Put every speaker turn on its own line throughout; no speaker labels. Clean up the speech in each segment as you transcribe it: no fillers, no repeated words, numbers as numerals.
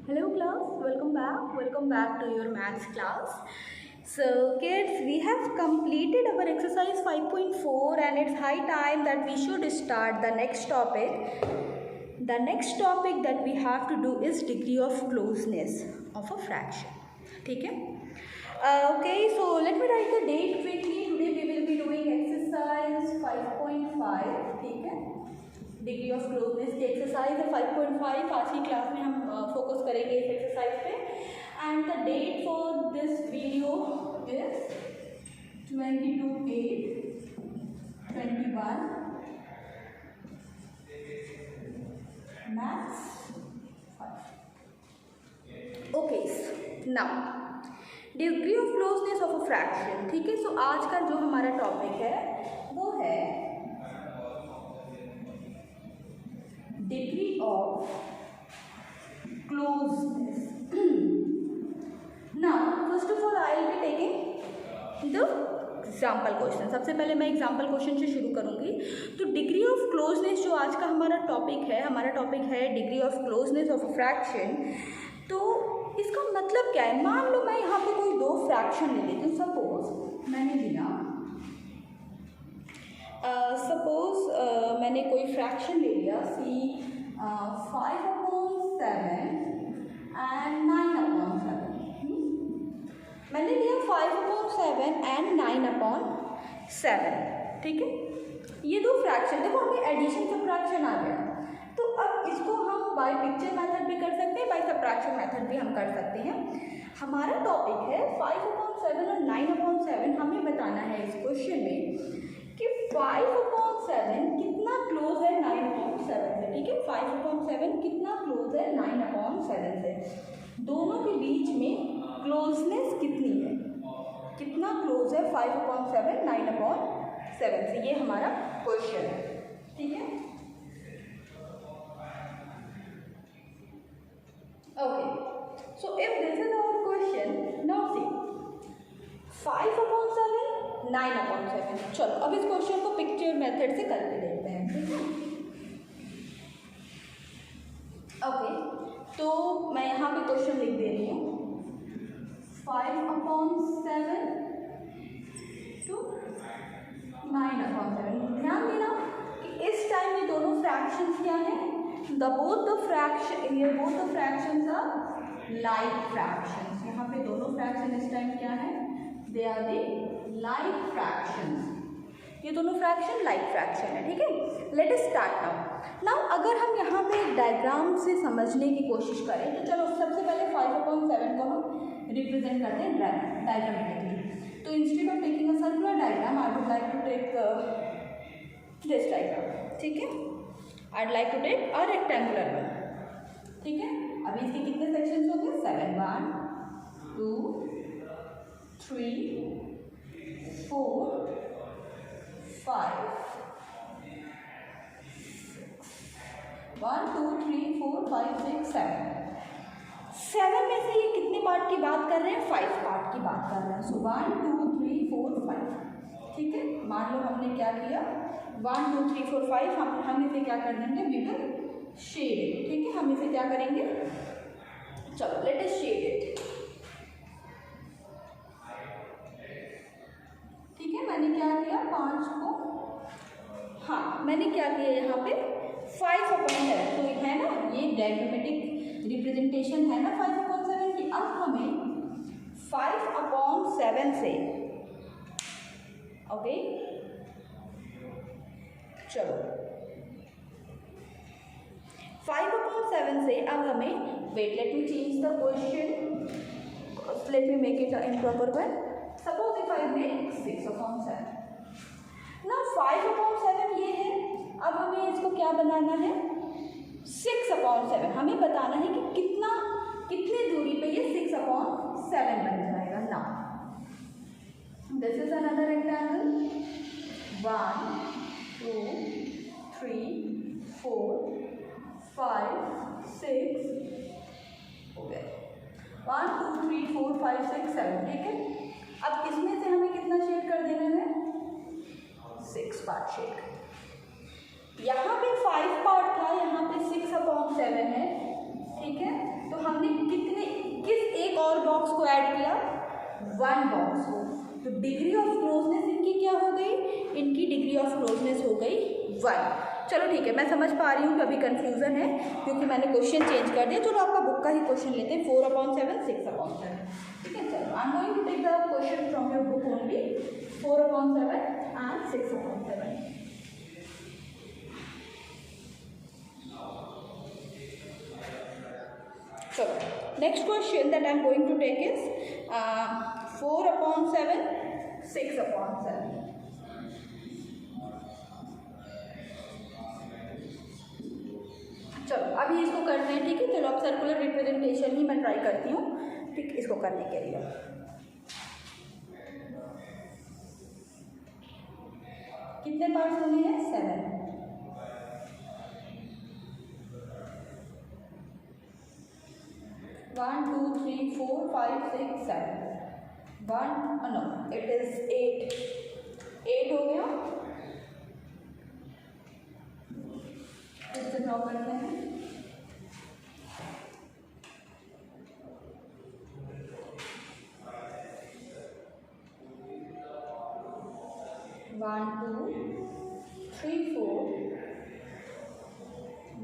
Hello class, welcome back to your maths class. So kids, we have completed our exercise 5.4 and it's high time that we should start the next topic. The next topic that we have to do is degree of closeness of a fraction. ठीक है? Okay, so let me write the date quickly. Today we will be doing exercise 5.5. ठीक है? Degree of closeness की exercise है 5.5. आज की class में हम फोकस करेंगे इस एक्सरसाइज पे and the date for this video is 22/8/21 maths 5. Okay, now degree of closeness of a fraction. ठीक है, सो आज का जो हमारा टॉपिक है वो है degree of closeness. Now first of all I will be taking the example question. सबसे पहले मैं एग्जाम्पल क्वेश्चन से शुरू करूँगी. तो डिग्री ऑफ क्लोजनेस जो आज का हमारा टॉपिक है degree of closeness of a fraction. तो इसका मतलब क्या है? मान लो मैं यहाँ पे कोई दो फ्रैक्शन ले लेती हूँ. सपोज मैंने कोई फ्रैक्शन ले लिया सी 5/7 एंड 9/7. मैंने लिया 5/7 एंड 9/7. ठीक है, ये दो फ्रैक्शन, देखो हमें एडिशन सब्ट्रैक्शन आ गया. तो अब इसको हम बाय पिक्चर मेथड भी कर सकते हैं, बाय सब्ट्रैक्शन मेथड भी हम कर सकते हैं. हमारा टॉपिक है 5/7 और 9/7. हमें बताना है इस क्वेश्चन में कि 5/7 कितना क्लोज है 9/7 से. ठीक है, 5/7 कितना क्लोज है 9/7 से. दोनों के बीच में क्लोजनेस कितनी है, कितना क्लोज है 5/7 9/7 से. ये हमारा क्वेश्चन है. ठीक है, okay. So if this is our question, now see 5/7 9/7. चलो अब इस क्वेश्चन को पिक्चर मेथड से करके देखते हैं. ठीक है, ओके. तो मैं यहाँ पे क्वेश्चन लिख दे रही हूँ 5/7 to 9/7. ध्यान देना कि इस टाइम ये दोनों फ्रैक्शंस क्या हैं? Both the fractions are like fractions. यहाँ पे दोनों फ्रैक्शन इस टाइम क्या है? They are the like fractions. ये दोनों फ्रैक्शन लाइक फ्रैक्शन है. ठीक है, लेट अस स्टार्ट नाउ. अगर हम यहाँ पे एक डायग्राम से समझने की कोशिश करें तो चलो सबसे पहले 5/7 को हम रिप्रेजेंट करते हैं डायग्रामेटिकली. तो instead of taking a circular diagram I would like to take this diagram. ठीक है, I would like to take a rectangular one. ठीक है, अभी इसके कितने सेक्शंस होंगे? 7 1 2 3 4 5 1 2 3 4 5 6 7. 7 में से ये कितने पार्ट की बात कर रहे हैं? 5 पार्ट की बात कर रहे हैं. सो 1 2 3 4 5. ठीक है, मान लो हमने क्या किया 1 2 3 4 5. हम इसे क्या कर देंगे? We will shade it. ठीक है, हम इसे क्या करेंगे? चलो लेट अस शेड इट. ठीक है, मैंने क्या किया 5 को, हाँ मैंने क्या किया यहाँ पे 5/7. तो है ना, ये डायग्रामेटिक रिप्रेजेंटेशन है ना 5/7 की. अब हमें 5/7 से, ओके चलो 5/7 से अब हमें, wait let me change the question, let me make it in proper one. Suppose if I make 6/7. ना 5/7 ये है. अब हमें इसको क्या बनाना है? 6/7. हमें बताना है कि कितने दूरी पे ये 6/7 बन जाएगा. ना दिस इज अनदर रेक्टेंगल. 1 2 3 4 5 6 हो गया. 1 2 3 4 5 6 7. ठीक है, अब इसमें से हमें कितना शेड कर देना है? 6 पार्ट शेड. यहाँ पे 5 पार्ट था, यहाँ पे 6/7 है. ठीक है, तो हमने और बॉक्स को ऐड किया, 1 बॉक्स को, तो डिग्री ऑफ क्लोजनेस इनकी क्या हो गई, इनकी डिग्री ऑफ क्लोजनेस हो गई 1। चलो ठीक है, मैं समझ पा रही हूँ कि अभी कन्फ्यूज़न है क्योंकि मैंने क्वेश्चन चेंज कर दिया। चलो आपका बुक का ही क्वेश्चन लेते हैं, 4/7, 6/7। ठीक है, चलो I am going to take the question from your book only, 4/7 and 6/7। So next question that I am going to take is 4/7, 6/7. चलो अभी इसको करते हैं। ठीक है, चलो अब सर्कुलर रिप्रेजेंटेशन ही मैं ट्राई करती हूँ, ठीक, इसको करने के लिए। कितने पार्ट्स होने हैं, 7। 1 2 3 4 5 6 7 1 नो इट इज 8 हो गया। फिर से ड्रॉ करते हैं, वन टू थ्री फोर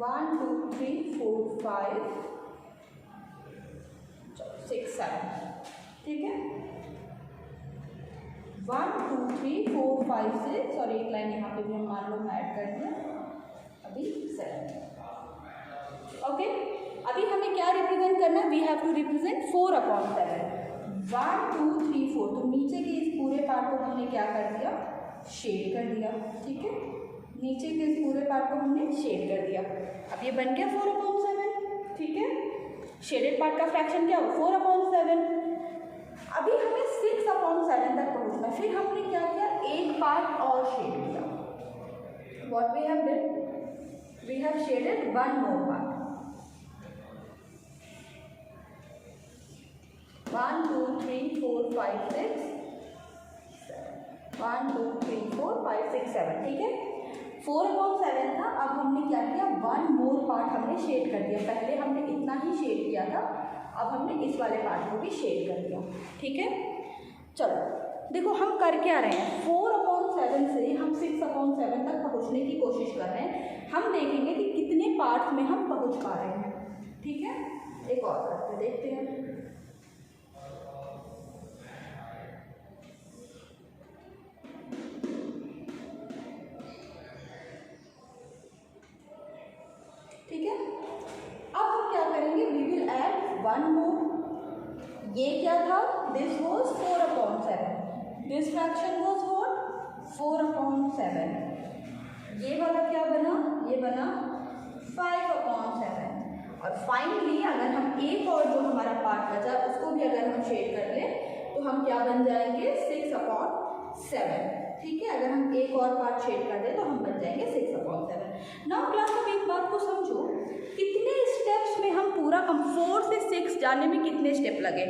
1 2 3 4 5 6 7। ठीक है, 1 2 3 4 5 6, सॉरी एक लाइन यहाँ पे भी हम मान लो ऐड कर दिया, अभी 7। ओके, अभी हमें क्या रिप्रेजेंट करना है, वी हैव टू रिप्रेजेंट 4/7। 1 2 3 4, तो नीचे के इस पूरे पार्ट को हमने क्या कर दिया, शेड कर दिया। ठीक है, नीचे के इस पूरे पार्ट को हमने शेड कर दिया। अब ये बन गया 4/7। ठीक है, शेडेड पार्ट का फ्रैक्शन क्या हो, 4/7। अभी हमें 6/7 तक पहुंचना, फिर हमने क्या किया, एक पार्ट और शेड किया। What we have did, we have shaded 1 more part. 1 2 3 4 5 6 7 1 2 3 4 5 6 7। ठीक है, 4/7 था, अब हमने क्या किया, 1 मोर पार्ट हमने शेड कर दिया। पहले हमने इतना ही शेड किया था, अब हमने इस वाले पार्ट को भी शेड कर दिया। ठीक है, चलो देखो हम कर क्या रहे हैं, 4/7 से हम 6/7 तक पहुंचने की कोशिश कर रहे हैं। हम देखेंगे कि कितने पार्ट्स में हम पहुंच पा रहे हैं। ठीक है, एक और करके देखते हैं। ठीक है, अब हम क्या करेंगे, वी विल ऐड 1 मोर। ये क्या था, this was 4/7, this fraction was what, 4/7। ये वाला क्या बना, ये बना 5/7। और फाइनली अगर हम एक और जो हमारा पार्ट बचा उसको भी अगर हम शेड कर ले तो हम क्या बन जाएंगे, 6/7। ठीक है, अगर हम एक और पार्ट शेड कर दें तो हम बन जाएंगे 6/7। नाउ क्लास में एक बात को समझो, कितने स्टेप्स में हम पूरा 4 से 6 जाने में कितने स्टेप लगे।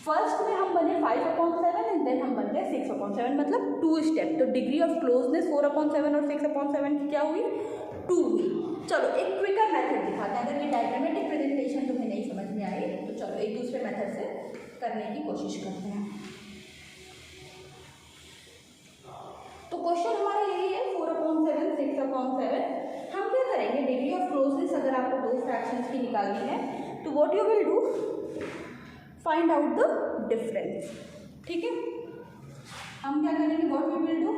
फर्स्ट में हम बने 5/7 एंड देन हम बन गए 6/7, मतलब 2 स्टेप। तो डिग्री ऑफ क्लोजनेस 4/7 और 6/7 की क्या हुई, 2 हुई। चलो एक क्विकर मेथड दिखाते हैं, अगर ये डायग्रामेटिक प्रेजेंटेशन तुम्हें नहीं समझ में आई तो चलो एक दूसरे मेथड से करने की कोशिश करते हैं। तो क्वेश्चन हमारा यही है, 4/7, 6/7। हम क्या करेंगे, डिग्री ऑफ क्लोजनेस अगर आपको 2 फ्रैक्शंस की निकालनी है तो what you will do, find out the difference. ठीक है, हम क्या करेंगे, what we will do,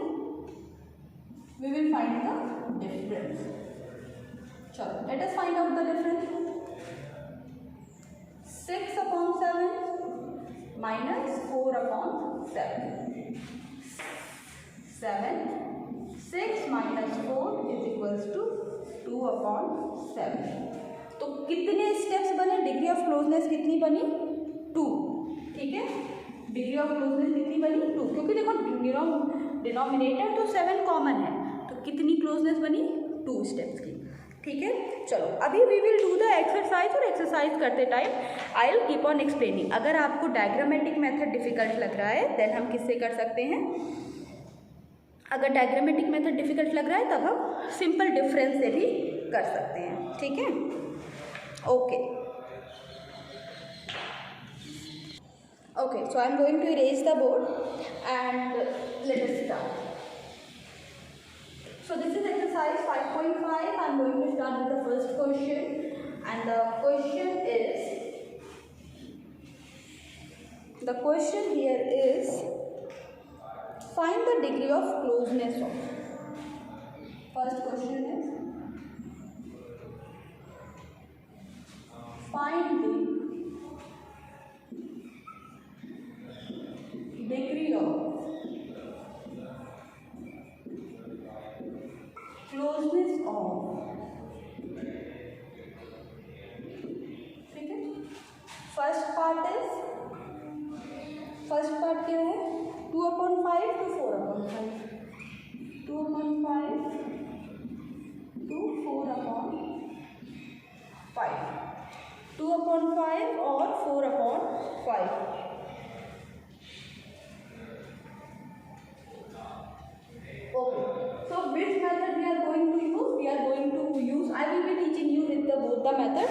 we will find the difference. चलो let us find out the difference. 6/7 minus 4/7, 7, 6 minus 4 is equals to 2/7। तो कितने स्टेप्स बने, डिग्री ऑफ क्लोजनेस कितनी बनी, 2। ठीक है, डिग्री ऑफ क्लोजनेस कितनी बनी, 2, क्योंकि देखो डिनोमिनेटर तो 7 कॉमन है, तो कितनी क्लोजनेस बनी, 2 स्टेप्स की। ठीक है, चलो अभी we will do the exercise, और एक्सरसाइज करते time I will keep on explaining. अगर आपको डायग्रामेटिक मेथड डिफिकल्ट लग रहा है देन हम किससे कर सकते हैं, अगर डायग्रामेटिक मेथड डिफिकल्ट लग रहा है तब हम सिंपल डिफरेंस से भी कर सकते हैं। ठीक है, okay. Okay, so I am going to erase the board and let us start. So this is exercise 5.5. I am going to start with the first question, and the question here is find the degree of closeness of. First question is find the degree of closeness of. ठीक है, first part क्या है 2/5 to 4/5, 2/5 to 4/5, 2/5 और 4/5. Okay, so which method we are going to use? We are going to use, I will be teaching you with both the method,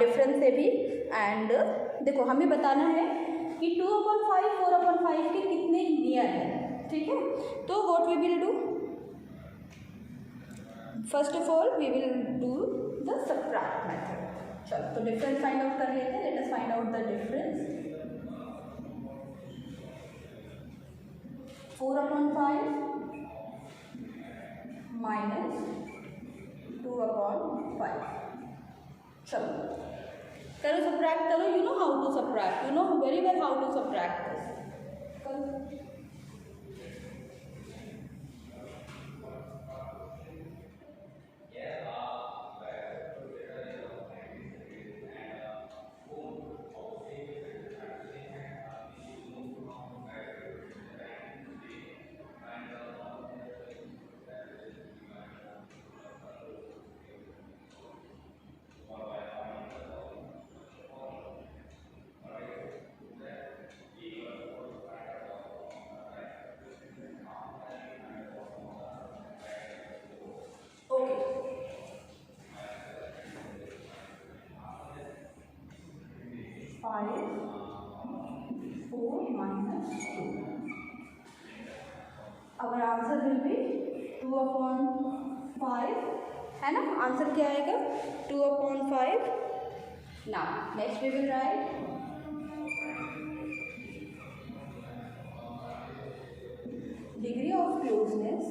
difference से भी. And देखो हमें बताना है कि 2/5 4/5 के कितने नियर है. ठीक है, तो what we will do, first of all we will do the subtract method. चलो तो डिफरेंस फाइंड आउट कर लेते हैं. Let us find out the difference. 4/5 minus 2/5. चलो करो, subtract करो. You know how to subtract. You know very well how to subtract this. करो. our answer will be 2/5 है ना. आंसर क्या आएगा 2/5. now next we will write degree of closeness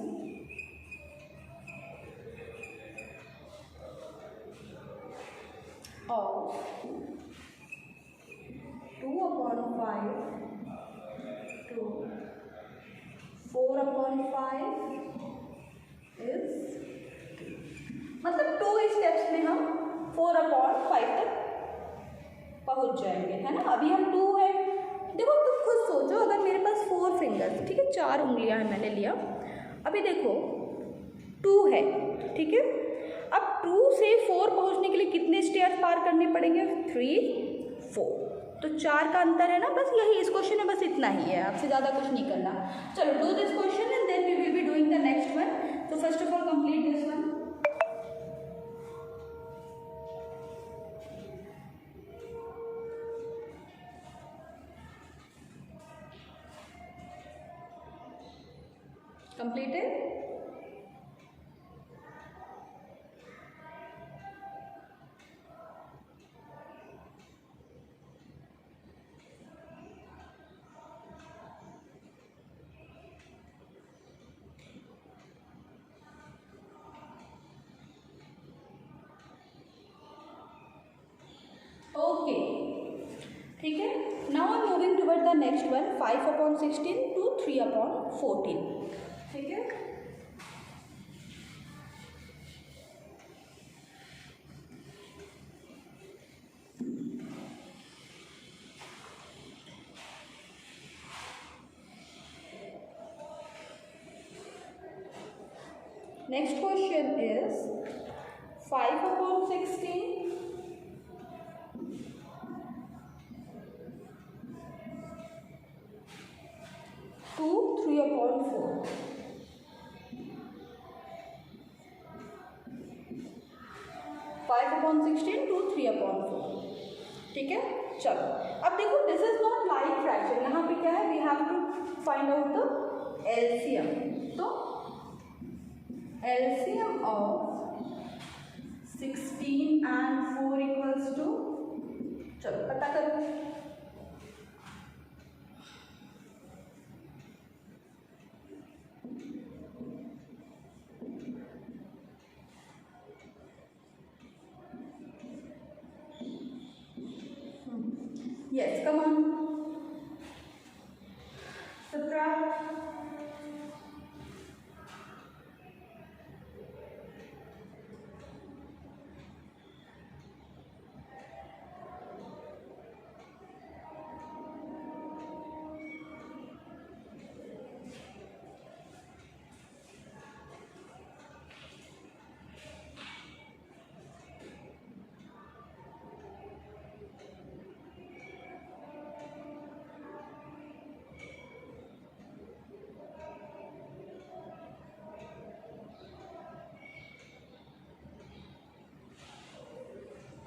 of 2/5 to 4/5 is, मतलब 2 steps में हम 4/5 तक पहुंच जाएंगे, है ना. अभी हम 2 है. देखो तुम खुद सोचो, अगर मेरे पास 4 फिंगर्स, ठीक है, 4 उंगलियां हैं, मैंने लिया. अभी देखो 2 है, ठीक है. अब 2 से 4 पहुंचने के लिए कितने स्टेयर्स पार करने पड़ेंगे 3 4. तो 4 का अंतर है ना. बस यही इस क्वेश्चन में बस इतना ही है, आपसे ज़्यादा कुछ नहीं करना. चलो do this question and then we will be doing the next one. तो first of all complete this one. Completed. Okay, ठीक है. Now I am moving toward the next one. 5/16 to 3/14. ठीक है. Next question is 5/16 to 3/4. 5/16 to 3/4. ठीक ठीक है, चलो अब देखो this is not like fraction, यहाँ पे क्या है, we have to find out the LCM. तो LCM of 16 and 4 equals to, चलो पता करो। Yes, come on. Subtract.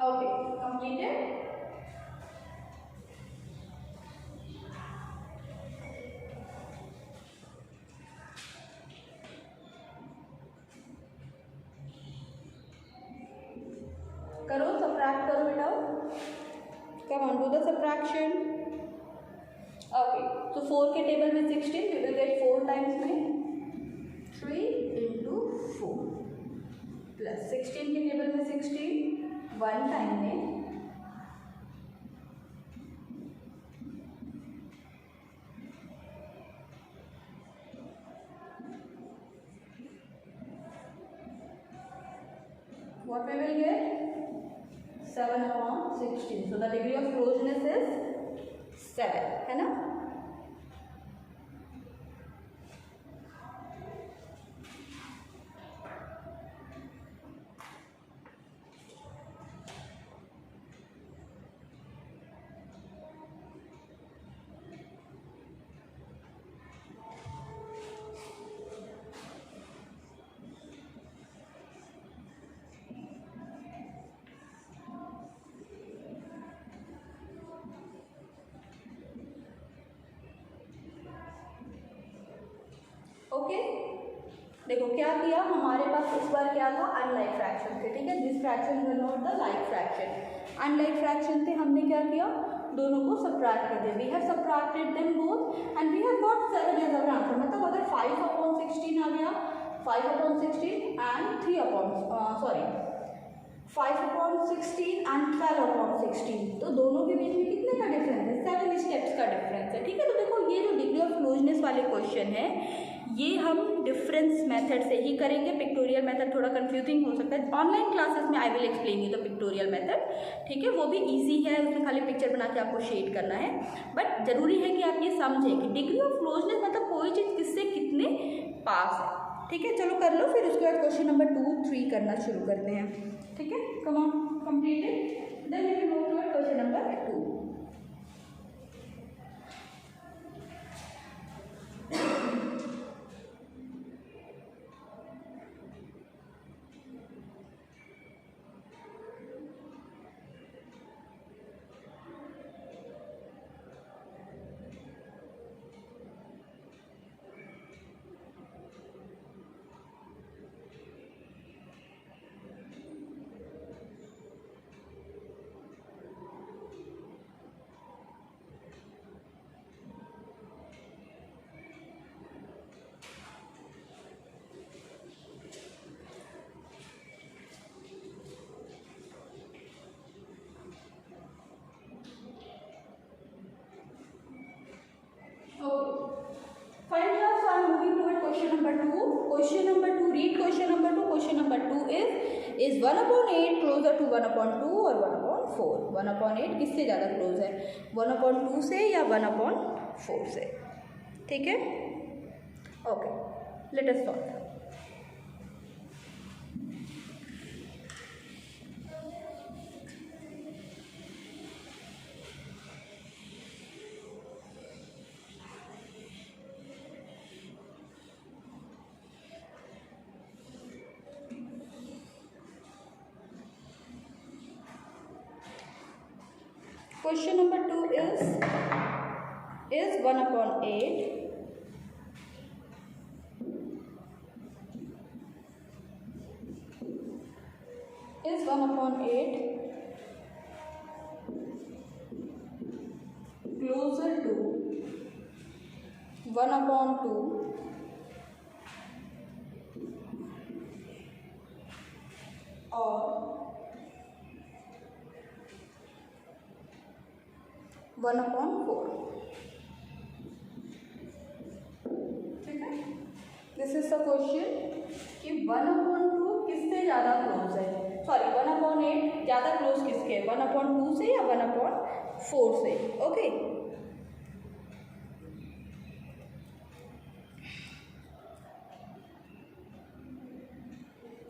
Okay, completed. करो, सब्ट्रैक्ट करो बेटा, come on do the subtraction. Okay, तो 4 के टेबल में 16, वी विल गेट 4 टाइम्स में 3 into 4 प्लस 16 के टेबल में 16 1 टाइम में what we will get 7/16, so the degree of closeness is 7, है ना। ओके, देखो क्या किया हमारे पास इस बार क्या था, अनलाइक फ्रैक्शन थे, ठीक है, this fraction were not the like fraction, unlike fraction थे, हमने क्या किया, दोनों को सब्ट्रैक्ट कर दिया, we have subtracted them both and we have got 7 as our answer. मतलब अगर 5/16 आ गया, 5/16 एंड 5/16 एंड 12/16, तो दोनों के बीच में कितने का डिफरेंस है, 7 स्टेप्स का डिफरेंस है, ठीक है। तो देखो ये जो डिग्री ऑफ क्लोजनेस वाले क्वेश्चन है ये हम डिफरेंस मेथड से ही करेंगे, पिक्टोरियल मेथड थोड़ा कंफ्यूजिंग हो सकता है, ऑनलाइन क्लासेस में I will explain you the pictorial method, ठीक है, वो भी इजी है, उसमें खाली पिक्चर बना के आपको शेड करना है, बट जरूरी है कि आप ये समझें कि डिग्री ऑफ क्लोजनेस मतलब कोई चीज़ किससे कितने पास है, ठीक है। चलो कर लो, फिर उसके बाद क्वेश्चन नंबर 2, 3 करना शुरू करते हैं, ठीक है, come on completed, then we will move to question number 2। Question number 2, read question number 2. Question number 2 is 1/8 closer to 1/2 or 1/4? 1/8 किससे ज़्यादा क्लोज है, 1/2 से या 1/4 से, ठीक है। Okay, let us solve. Question number 2 is 1/8 is 1/8 closer to 1/2 or 1/4। ठीक है, दिस इज द क्वेश्चन कि 1/2 किससे ज़्यादा क्लोज है, सॉरी 1/8 ज़्यादा क्लोज किसके, 1/2 से या 1/4 से। ओके,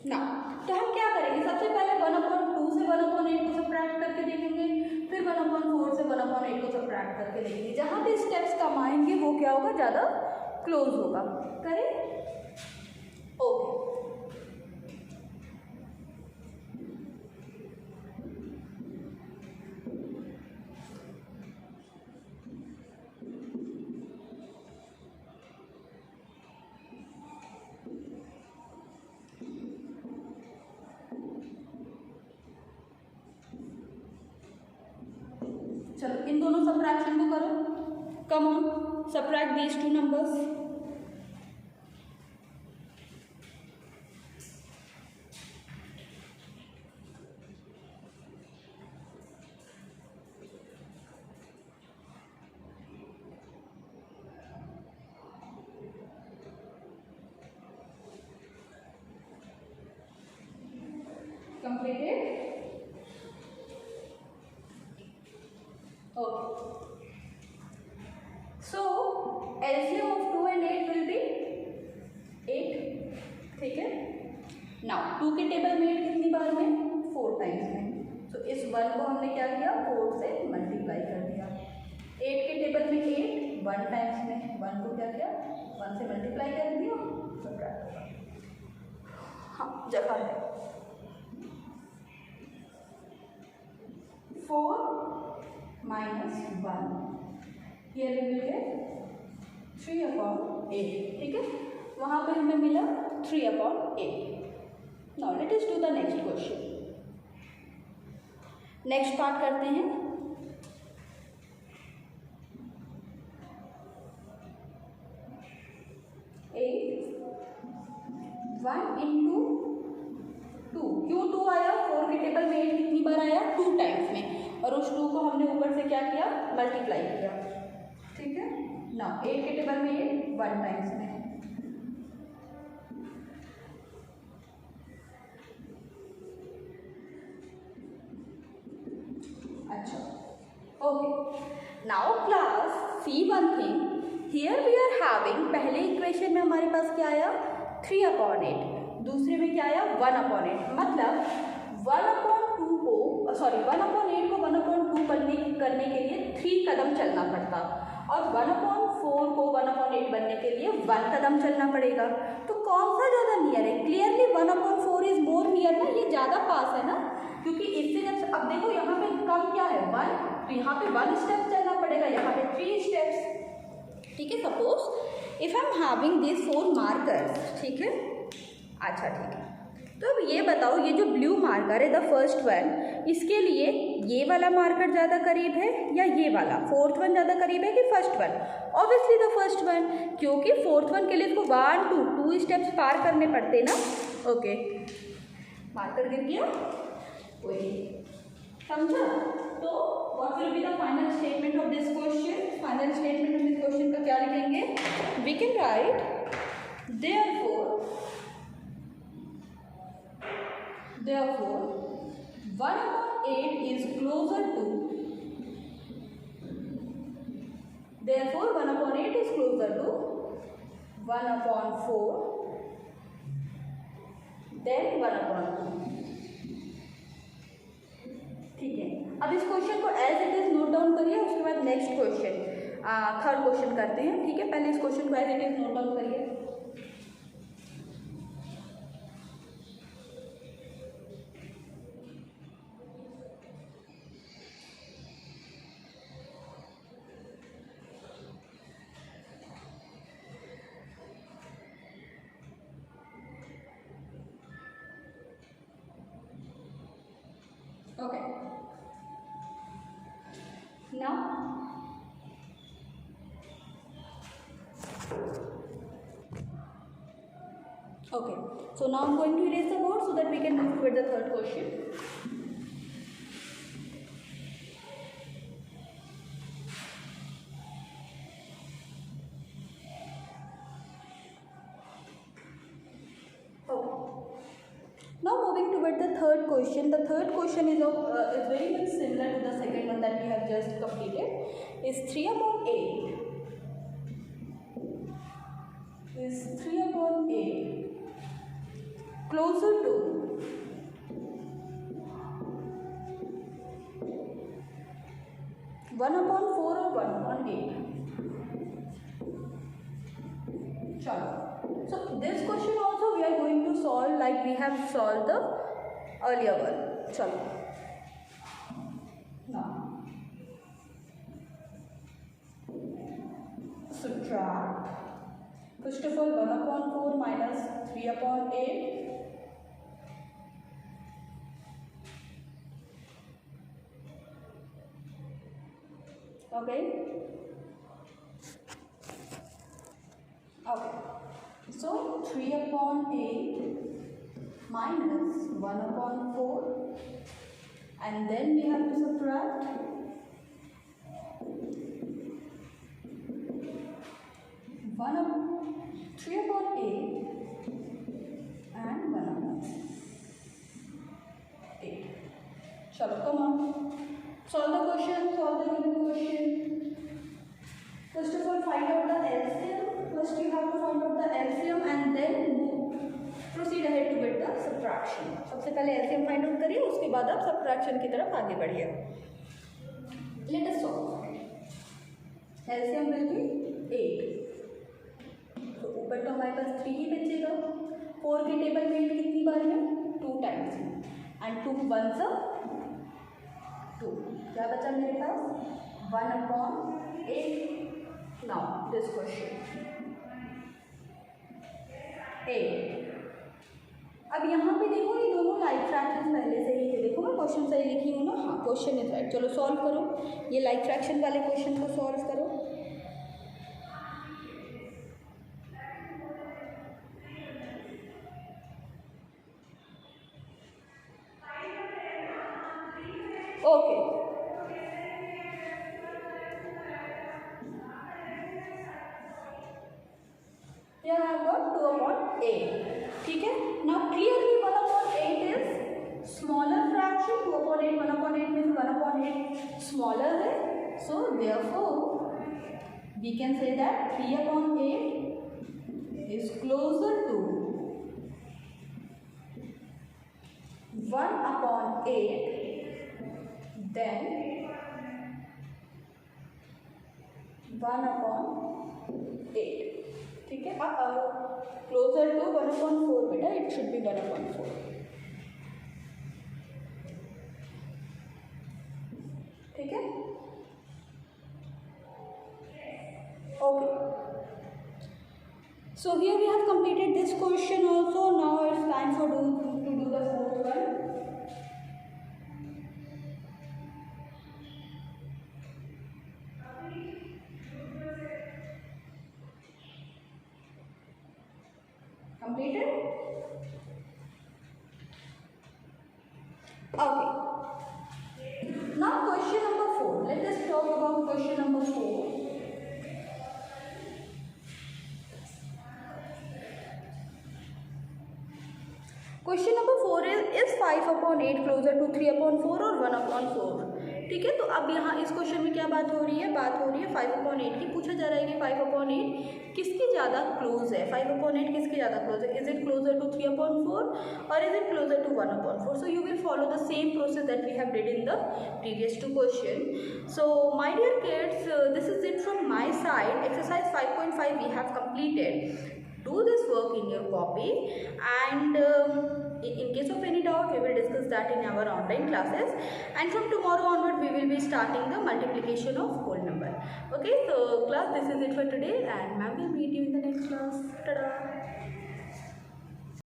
ना तो हम क्या करेंगे, सबसे पहले 1/2 से 1/8 को सब्ट्रैक्ट करके देखेंगे, फिर 1/4 से 1/8 को सब्ट्रैक्ट करके देखेंगे। जहाँ भी स्टेप्स कम आएंगे वो क्या होगा, ज़्यादा क्लोज होगा। करें, ओके। चलो इन दोनों सब्ट्रैक्शन को करो। Come on, subtract these two numbers. Completed? Okay. So LCM of 2 and 8 will be 8। ठीक है, नाउ 2 के टेबल में 8 कितनी बार में, 4 टाइम्स में। तो इस 1 को हमने क्या किया, 4 से मल्टीप्लाई कर दिया। 8 के टेबल में 8 1 टाइम्स में, 1 को क्या किया, 1 से मल्टीप्लाई कर दिया। हाँ, जगह है 4 minus 1, here we will get 3/8। ठीक है, वहाँ पे हमें मिला 3/8। Now let us do the next question। Next part करते हैं। 8 1 into 2, क्यों 2 आया, 4 के टेबल में 8 कितनी बार आया, 2 टाइम्स में, और उस 2 को हमने ऊपर से क्या किया, मल्टीप्लाई किया। ठीक है, ना 8 के टेबल में 8 1 टाइम्स में। अच्छा, okay. Now class see one thing, here we are having, पहले इक्वेशन में हमारे पास क्या आया, 3/8, दूसरे में क्या आया, 1/8। मतलब 1/2 को, सॉरी 1/8 को 1/2 करने के लिए 3 कदम चलना पड़ता, और 1/4 को 1/8 बनने के लिए 1 कदम चलना पड़ेगा। तो कौन सा ज़्यादा नियर है, क्लियरली 1/4 इज मोर नियर ना, ये ज़्यादा पास है ना, क्योंकि इससे जब, अब देखो यहाँ पे कम क्या है, 1, तो यहाँ पे 1 स्टेप चलना पड़ेगा, यहाँ पे 3 स्टेप्स। ठीक है, suppose if I am having this 4 markers. ठीक है, अच्छा ठीक है, तो अब ये बताओ, ये जो ब्लू मार्कर है द फर्स्ट वन, इसके लिए ये वाला मार्कर ज़्यादा करीब है या ये वाला, फोर्थ वन ज़्यादा करीब है कि first one? Obviously the first one, क्योंकि फोर्थ वन के लिए इसको 1 2 स्टेप्स पार करने पड़ते ना। ओके, मार्कर गिर गया, कोई समझा? तो what will be the final statement of this question? Final statement of this question का क्या लिखेंगे? We can write therefore 1/8 is closer to, therefore 1/8 is closer to 1/4 then 1/2। ठीक है, अब इस क्वेश्चन को as it is note down करिए, उसके बाद नेक्स्ट क्वेश्चन, थर्ड क्वेश्चन करते हैं। ठीक है, पहले इस क्वेश्चन को as it is note down करिए। Okay. Now, okay. So now I'm going to erase the board so that we can move toward the third question. Now moving toward the third question. The third question is very much similar to the second one that we have just completed. Is 3 upon 8 closer to 1 upon 4 or 1 upon 8? Chalo. So this question also we are going to solve like we have solved the earlier one. Chalo. Now subtract. First of all, 1 upon 4 minus 3 upon 8. Okay. Okay. So 3 upon 8 minus 1 upon 4, and then we have to subtract 3 upon 8 and 1 upon 8. Chalo, come on. Solve the question. First of all, find out the LCM. First you have to find out the LCM and then proceed ahead to get the subtraction. सबसे पहले LCM find out करिए, उसके बाद आप subtraction की तरफ आगे बढ़िए. Let us solve. LCM will be 8. तो ऊपर तो हमारे पास 3 ही बचेगा. 4 की टेबल में कितनी बार है? 2 times. And 2 ones are 2. क्या बचा मेरे पास? 1 upon 8. Now this question 8. अब यहाँ पे देखो ये दोनों लाइक फ्रैक्शन पहले से ही थे. देखो मैं क्वेश्चन सही लिखी हूँ ना? हाँ, क्वेश्चन इज राइट. चलो सॉल्व करो. ये लाइक फ्रैक्शन वाले क्वेश्चन को सॉल्व करो. Okay. Here I have got 2 upon 8. ठीक है. Now clearly 1 upon 8 is smaller fraction. 2 upon 8, 1 upon 8 means 1 upon 8 smaller है. So therefore we can say that 3 upon 8 is closer to 1 upon 8 than 1 upon 8. ठीक है. अब closure to 1 upon 4 बेटा, it should be 1 upon 4. ठीक है. Okay. So here we have completed this question also. Now it's time for to do the fourth one. Completed? Okay. Now question number 4. Let us talk about question number 4. Question number 4 is 5 upon 8 closer to 3 upon 4 or 1 upon 4. ठीक है. तो अब यहाँ इस question में क्या बात हो रही है? बात हो रही है 5 upon 8 की. पूछा जा रहा है कि 5 upon 8 किसकी ज़्यादा क्लोज है? 5 upon 8 किसकी ज़्यादा क्लोज है? Is it closer to 3 upon 4 और is it closer to 1 upon 4? So you will follow the same process that we have did in the previous 2 question. So my dear kids, this is it from my side. Exercise 5.5 we have completed. Do this work in your copy, and in case of any doubt we will discuss that in our online classes, and from tomorrow onward we will be starting the multiplication of whole number. Okay, so class, this is it for today, and ma'am will meet you in the next class. Ta-da!